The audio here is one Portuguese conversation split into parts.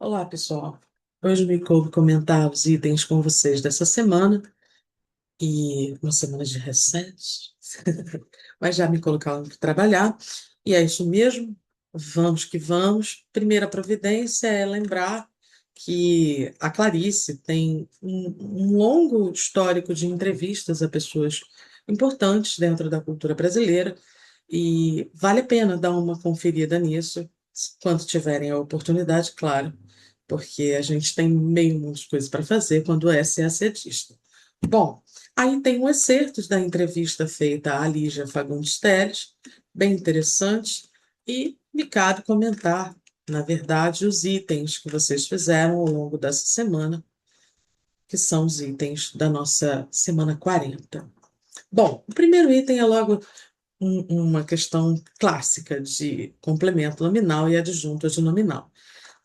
Olá, pessoal. Hoje me coube comentar os itens com vocês dessa semana e uma semana de recesso, mas já me colocaram para trabalhar e é isso mesmo. Vamos que vamos. Primeira providência é lembrar que a Clarice tem um longo histórico de entrevistas a pessoas importantes dentro da cultura brasileira e vale a pena dar uma conferida nisso quando tiverem a oportunidade, claro, porque a gente tem meio mundo de coisas para fazer quando é CACDista. Bom, aí tem um excertos da entrevista feita à Lígia Fagundes Telles, bem interessante, e me cabe comentar, na verdade, os itens que vocês fizeram ao longo dessa semana, que são os itens da nossa semana 40. Bom, o primeiro item é logo uma questão clássica de complemento nominal e adjunto adnominal.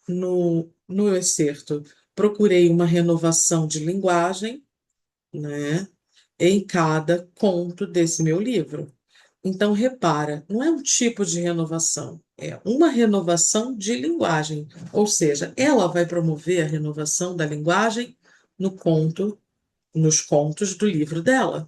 No excerto, procurei uma renovação de linguagem, né, em cada conto desse meu livro. Então, repara, não é um tipo de renovação, é uma renovação de linguagem, ou seja, ela vai promover a renovação da linguagem no conto, nos contos do livro dela.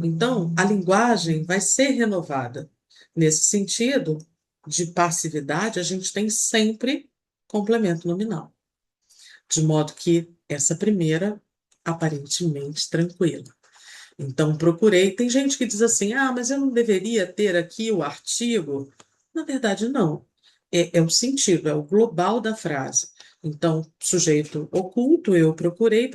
Então, a linguagem vai ser renovada. Nesse sentido de passividade, a gente tem sempre complemento nominal, de modo que essa primeira, aparentemente tranquila. Então, procurei. Tem gente que diz assim: ah, mas eu não deveria ter aqui o artigo. Na verdade, não. É o sentido, é o global da frase. Então, sujeito oculto, eu procurei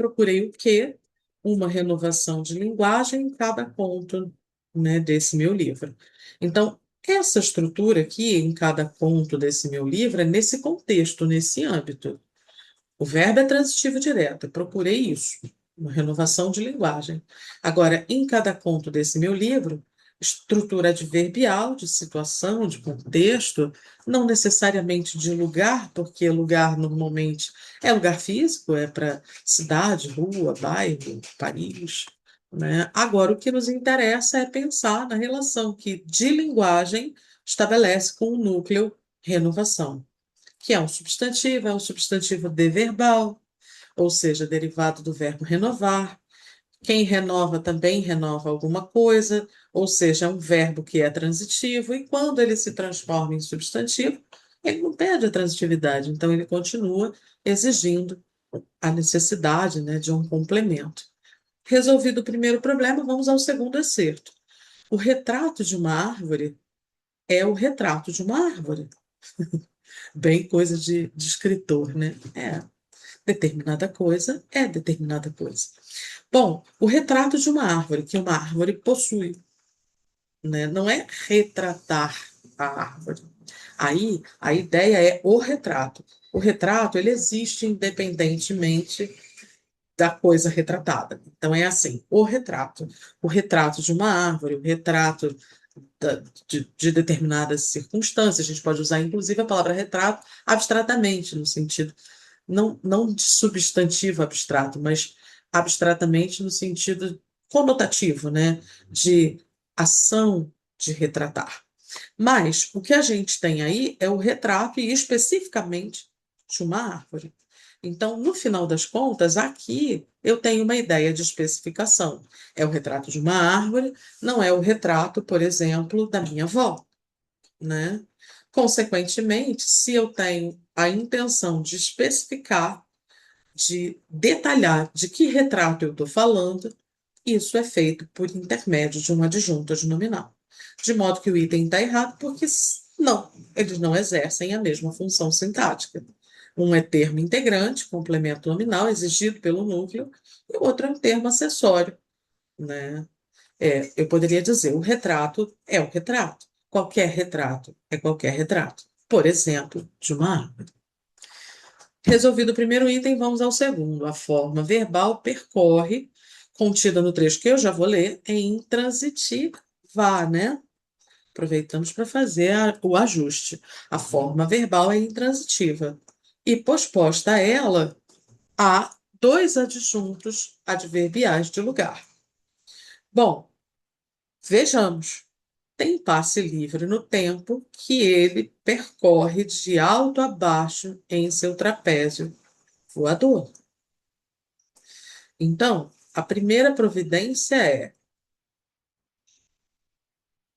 o quê? Uma renovação de linguagem em cada ponto, né, desse meu livro. Então, essa estrutura aqui, em cada ponto desse meu livro, é nesse contexto, nesse âmbito. O verbo é transitivo direto, eu procurei isso, uma renovação de linguagem. Agora, em cada conto desse meu livro, estrutura adverbial, de situação, de contexto, não necessariamente de lugar, porque lugar normalmente é lugar físico, é para cidade, rua, bairro, país, né? Agora, o que nos interessa é pensar na relação que de linguagem estabelece com o núcleo renovação, que é um substantivo de verbal, ou seja, derivado do verbo renovar. Quem renova também renova alguma coisa, ou seja, é um verbo que é transitivo, e quando ele se transforma em substantivo, ele não perde a transitividade, então ele continua exigindo a necessidade, né, de um complemento. Resolvido o primeiro problema, vamos ao segundo excerto. O retrato de uma árvore é o retrato de uma árvore. Bem coisa de escritor, né? Determinada coisa é determinada coisa. Bom, o retrato de uma árvore, que uma árvore possui, né? Não é retratar a árvore. Aí a ideia é o retrato. O retrato ele existe independentemente da coisa retratada. Então é assim, o retrato de uma árvore, o retrato de determinadas circunstâncias. A gente pode usar inclusive a palavra retrato abstratamente, no sentido não de substantivo abstrato, mas abstratamente no sentido conotativo, né? De ação de retratar. Mas o que a gente tem aí é o retrato, e especificamente de uma árvore. Então, no final das contas, aqui eu tenho uma ideia de especificação. É o retrato de uma árvore, não é o retrato, por exemplo, da minha avó, né? Consequentemente, se eu tenho a intenção de especificar, de detalhar de que retrato eu estou falando, isso é feito por intermédio de um adjunto adnominal. De modo que o item está errado, porque não, eles não exercem a mesma função sintática. Um é termo integrante, complemento nominal, exigido pelo núcleo, e o outro é um termo acessório, né? Eu poderia dizer, o retrato é o retrato. Qualquer retrato é qualquer retrato. Por exemplo, de uma árvore. Resolvido o primeiro item, vamos ao segundo. A forma verbal percorre, contida no trecho que eu já vou ler, é intransitiva, né? Aproveitamos para fazer o ajuste. A forma verbal é intransitiva. E posposta a ela, há dois adjuntos adverbiais de lugar. Bom, vejamos. tem passe livre no tempo que ele percorre de alto a baixo em seu trapézio voador. Então, a primeira providência é: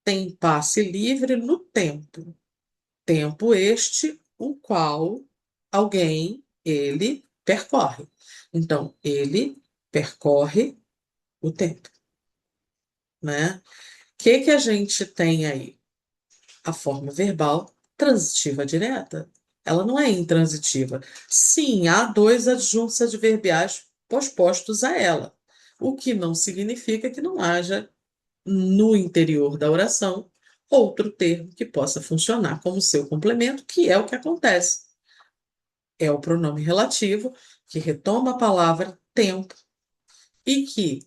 tem passe livre no tempo. Tempo este, o qual alguém, ele, percorre. Então, ele percorre o tempo, né? O que que a gente tem aí? A forma verbal transitiva direta. Ela não é intransitiva. Sim, há dois adjuntos adverbiais pospostos a ela, o que não significa que não haja no interior da oração outro termo que possa funcionar como seu complemento, que é o que acontece. É o pronome relativo que retoma a palavra tempo e que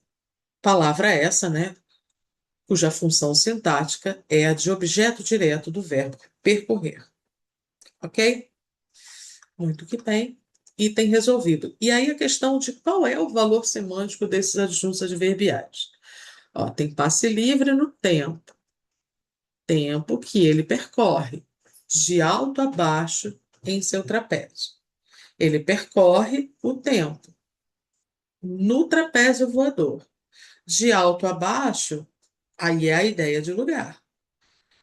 palavra essa, né, cuja função sintática é a de objeto direto do verbo percorrer. Ok? Muito que bem. Item resolvido. E aí a questão de qual é o valor semântico desses adjuntos adverbiais. Ó, tem passe livre no tempo. Tempo que ele percorre de alto a baixo em seu trapézio. Ele percorre o tempo no trapézio voador. De alto a baixo, aí é a ideia de lugar.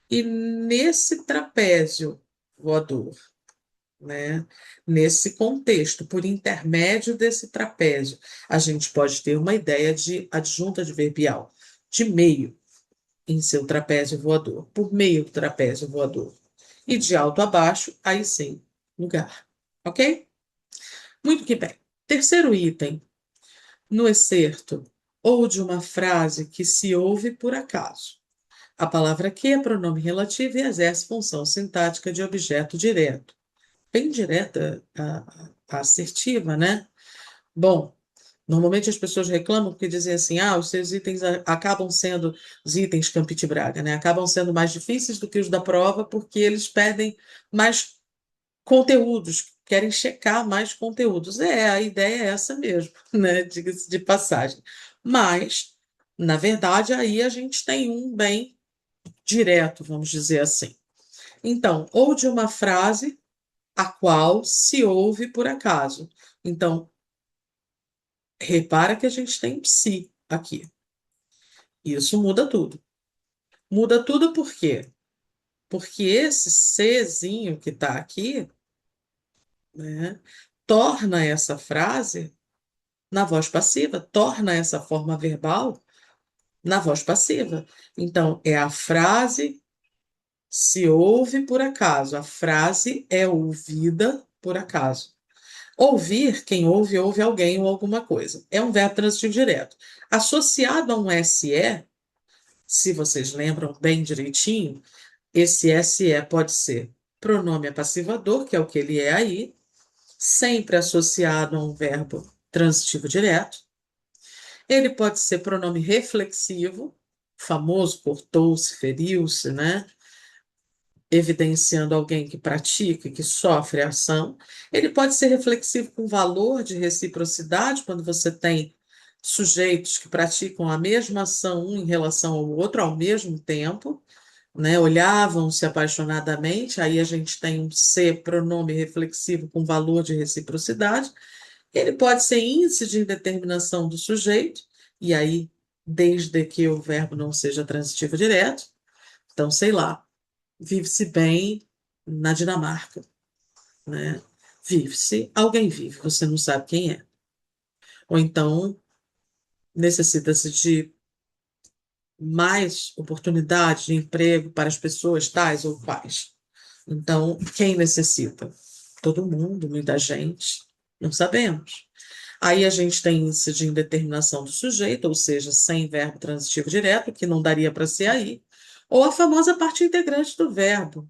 E nesse trapézio voador, né? Nesse contexto, por intermédio desse trapézio, a gente pode ter uma ideia de adjunta adverbial, de meio em seu trapézio voador, por meio do trapézio voador. E de alto a baixo, aí sim, lugar. Ok? Muito que bem. Terceiro item, no excerto ou de uma frase que se ouve por acaso. A palavra que é pronome relativo e exerce função sintática de objeto direto. Bem direta, assertiva, né? Bom, normalmente as pessoas reclamam porque dizem assim: ah, os seus itens acabam sendo, os itens Campite Braga, né? Acabam sendo mais difíceis do que os da prova porque eles pedem mais conteúdos, querem checar mais conteúdos. É, a ideia é essa mesmo, né? Diga-se de passagem. Mas, na verdade, aí a gente tem um bem direto, vamos dizer assim. Então, ou de uma frase a qual se ouve por acaso. Então, repara que a gente tem psi aqui. Isso muda tudo. Muda tudo por quê? Porque esse Czinho que está aqui, né, torna essa frase na voz passiva, torna essa forma verbal na voz passiva. Então, é a frase se ouve por acaso, a frase é ouvida por acaso. Ouvir, quem ouve, ouve alguém ou alguma coisa. É um verbo transitivo direto. Associado a um SE, se vocês lembram bem direitinho, esse SE pode ser pronome apassivador, que é o que ele é aí, sempre associado a um verbo transitivo direto. Ele pode ser pronome reflexivo, famoso cortou-se, feriu-se, né? Evidenciando alguém que pratica, que sofre a ação. Ele pode ser reflexivo com valor de reciprocidade, quando você tem sujeitos que praticam a mesma ação um em relação ao outro ao mesmo tempo, né? Olhavam-se apaixonadamente, aí a gente tem um ser pronome reflexivo com valor de reciprocidade. Ele pode ser índice de indeterminação do sujeito, e aí, desde que o verbo não seja transitivo direto. Então, sei lá, vive-se bem na Dinamarca, né? Vive-se, alguém vive, você não sabe quem é. Ou então, necessita-se de mais oportunidades de emprego para as pessoas tais ou quais. Então, quem necessita? Todo mundo, muita gente, não sabemos. Aí a gente tem índice de indeterminação do sujeito, ou seja, sem verbo transitivo direto, que não daria para ser aí, ou a famosa parte integrante do verbo,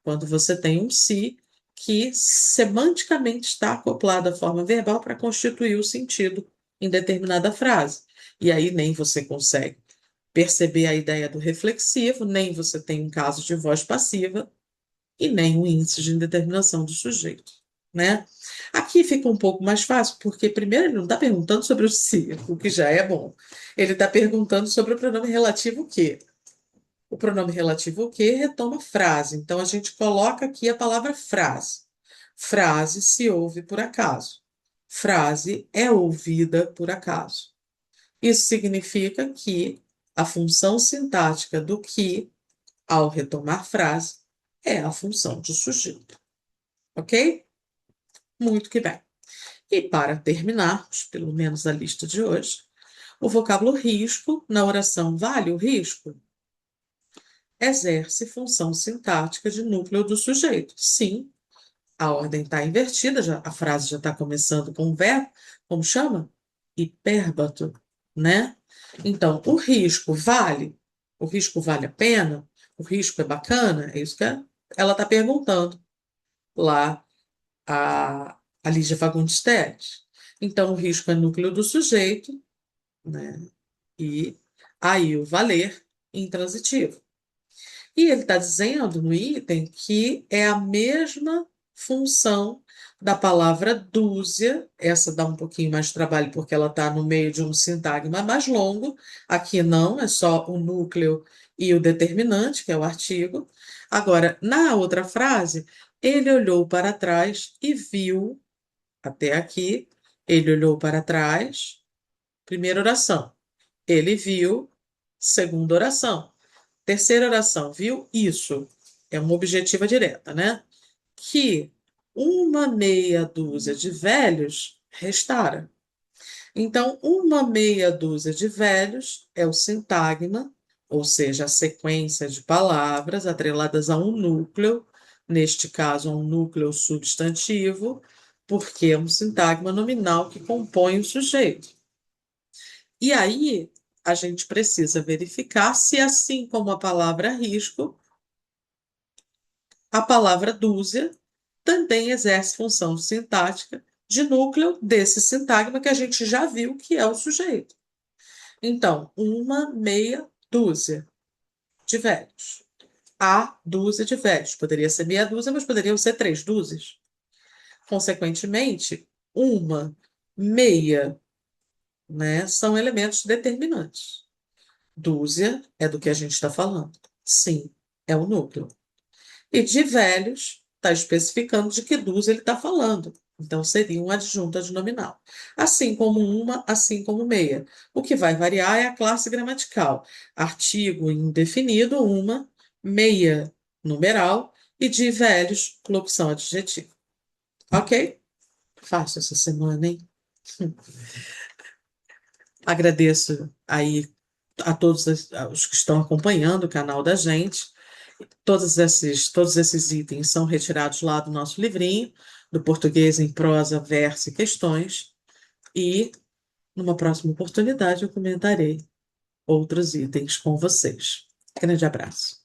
quando você tem um se que semanticamente está acoplado à forma verbal para constituir o sentido em determinada frase. E aí nem você consegue perceber a ideia do reflexivo, nem você tem um caso de voz passiva e nem o índice de indeterminação do sujeito, né? Aqui fica um pouco mais fácil, porque primeiro ele não está perguntando sobre o se, o que já é bom. Ele está perguntando sobre o pronome relativo que. O pronome relativo o que retoma frase. Então, a gente coloca aqui a palavra frase. Frase se ouve por acaso. Frase é ouvida por acaso. Isso significa que a função sintática do que, ao retomar frase, é a função de sujeito. Ok? Muito que bem. E para terminarmos, pelo menos a lista de hoje, o vocábulo risco na oração vale o risco? Exerce função sintática de núcleo do sujeito. Sim, a ordem está invertida, já, a frase já está começando com um verbo, como chama? Hipérbato, né? Então, o risco vale? O risco vale a pena? O risco é bacana? É isso que ela está perguntando lá, a Lígia Fagundes Teles. Então, o risco é núcleo do sujeito, né? E aí o valer intransitivo. E ele está dizendo no item que é a mesma função da palavra dúzia. Essa dá um pouquinho mais de trabalho porque ela está no meio de um sintagma mais longo. Aqui não, é só o núcleo e o determinante, que é o artigo. Agora, na outra frase, ele olhou para trás e viu, até aqui, ele olhou para trás, primeira oração. Ele viu, segunda oração. Terceira oração, viu? Isso é uma objetiva direta, né? Que uma meia dúzia de velhos restara. Então, uma meia dúzia de velhos é o sintagma, ou seja, a sequência de palavras atreladas a um núcleo, neste caso, a um núcleo substantivo, porque é um sintagma nominal que compõe o sujeito. E aí, a gente precisa verificar se, assim como a palavra risco, a palavra dúzia também exerce função sintática de núcleo desse sintagma que a gente já viu que é o sujeito. Então, uma meia dúzia de velhos. A dúzia de velhos. Poderia ser meia dúzia, mas poderiam ser três dúzias. Consequentemente, uma meia, né, são elementos determinantes. Dúzia é do que a gente está falando. Sim, é o núcleo. E de velhos, está especificando de que dúzia ele está falando. Então, seria um adjunto adnominal. Assim como uma, assim como meia. O que vai variar é a classe gramatical. Artigo indefinido, uma, meia, numeral, e de velhos, locução adjetiva. Ok? Fácil essa semana, hein? Agradeço aí a todos os que estão acompanhando o canal da gente. Todos esses itens são retirados lá do nosso livrinho, do Português em Prosa, Verso e Questões, e numa próxima oportunidade eu comentarei outros itens com vocês. Grande abraço.